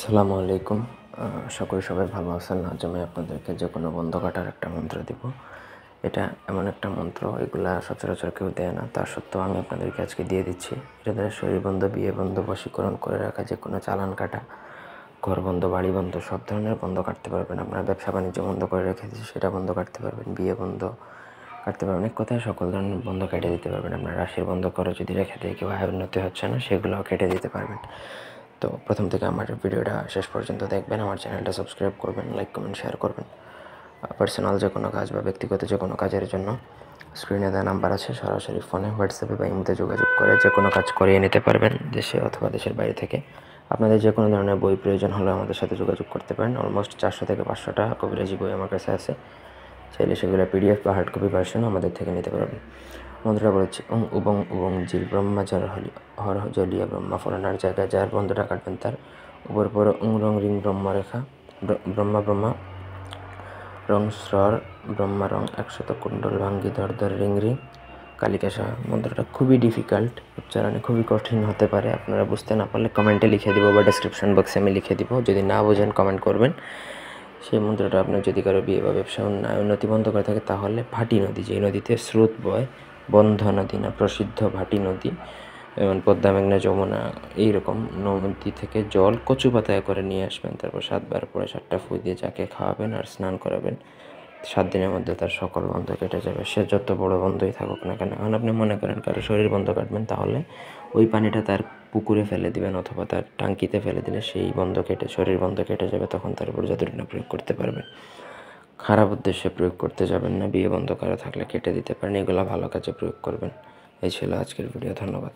আসসালামু আলাইকুম। আশা করি সবাই ভালো আছেন। আজ আমি আপনাদেরকে যে কোনো বন্ধ কাটার একটা মন্ত্র দিব। এটা এমন একটা মন্ত্র, এগুলা সচরাচর কেউ দেয় না, তা সত্ত্বেও আমি আপনাদেরকে আজকে দিয়ে দিচ্ছি। এটা দ্বারা শরীর বন্ধ, বিয়ে বন্ধ, বশীকরণ করে রাখা, যে কোনো চালান কাটা, ঘর বন্ধ, বাড়ি বন্ধ, সব ধরনের বন্ধ কাটতে পারবেন। আপনার ব্যবসা বাণিজ্য বন্ধ করে রেখেছি, সেটা বন্ধ কাটতে পারবেন। বিয়ে বন্ধ কাটতে পারবেন। এক কথায় সকল ধরনের বন্ধ কেটে দিতে পারবেন। আপনার রাশির বন্ধ করে যদি রেখে দিয়ে কেউ আয় উন্নতি হচ্ছে না, সেগুলোও কেটে দিতে পারবেন। তো প্রথম থেকে আমার ভিডিওটা শেষ পর্যন্ত দেখবেন, আমার চ্যানেলটা সাবস্ক্রাইব করবেন, লাইক কমেন্ট শেয়ার করবেন। পার্সোনাল যে কোনো কাজ বা ব্যক্তিগত যে কোনো কাজের জন্য স্ক্রিনে দেওয়া নাম্বার আছে, সরাসরি ফোনে, হোয়াটসঅ্যাপে বা ইমোতে যোগাযোগ করে যে কোনো কাজ করিয়ে নিতে পারবেন, দেশে অথবা দেশের বাইরে থেকে। আপনাদের যে কোনো ধরনের বই প্রয়োজন হলে আমাদের সাথে যোগাযোগ করতে পারেন। অলমোস্ট 400 থেকে 500টা কবিরাজি বই আমার কাছে আছে, চাইলে সেগুলো পিডিএফ বা হার্ড কপি ভার্সনও আমাদের থেকে নিতে পারবেন। মন্ত্রটা বলেছি, উবং উবং জিল ব্রহ্মা জল হলি হর জলিয়া ব্রহ্মা ফলনার জায়গায় যার বন্ধটা কাটবেন তার উপর পর রং রিং ব্রহ্মা রেখা ব্রহ্মা ব্রহ্মা রং স্বর ব্রহ্মা রং 100 কুণ্ডল ভাঙ্গি ধর ধর রিং রিং কালিকা সাহা। মন্ত্রটা খুবই ডিফিকাল্ট, উচ্চারণে খুবই কঠিন হতে পারে। আপনারা বুঝতে না পারলে কমেন্টে লিখে দিব বা ডেসক্রিপশন বক্সে আমি লিখে দিব। যদি না বোঝেন কমেন্ট করবেন। সেই মন্ত্রটা আপনার যদি কারো বিয়ে বা ব্যবসা উন্নতি বন্ধ করে থাকে, তাহলে ভাটি নদী, যে নদীতে স্রোত বয়, বন্ধ নদী না, প্রসিদ্ধ ভাটি নদী, যেমন পদ্মা, মেঘনা, যমুনা, এইরকম নদী থেকে জল কচু পাতায় করে নিয়ে আসবেন। তারপর 7 বার পরে 7টা ফুঁ দিয়ে যাকে খাওয়াবেন আর স্নান করাবেন। 7 দিনের মধ্যে তার সকল বন্ধ কেটে যাবে, সে যত বড় বন্ধই থাকুক না কেন। এখন আপনি মনে করেন কারো শরীর বন্ধ কাটবেন, তাহলে ওই পানিটা তার পুকুরে ফেলে দিবেন অথবা তার টাঙ্কিতে ফেলে দিলে সেই বন্ধ কেটে, শরীর বন্ধ কেটে যাবে। তখন তার উপর জাদুটনা প্রয়োগ করতে পারবেন। খারাপ উদ্দেশ্যে প্রয়োগ করতে যাবেন না। বিয়ে বন্ধ করা থাকলে কেটে দিতে পারেন, এগুলো ভালো কাজে প্রয়োগ করবেন। এই ছিল আজকের ভিডিও। ধন্যবাদ।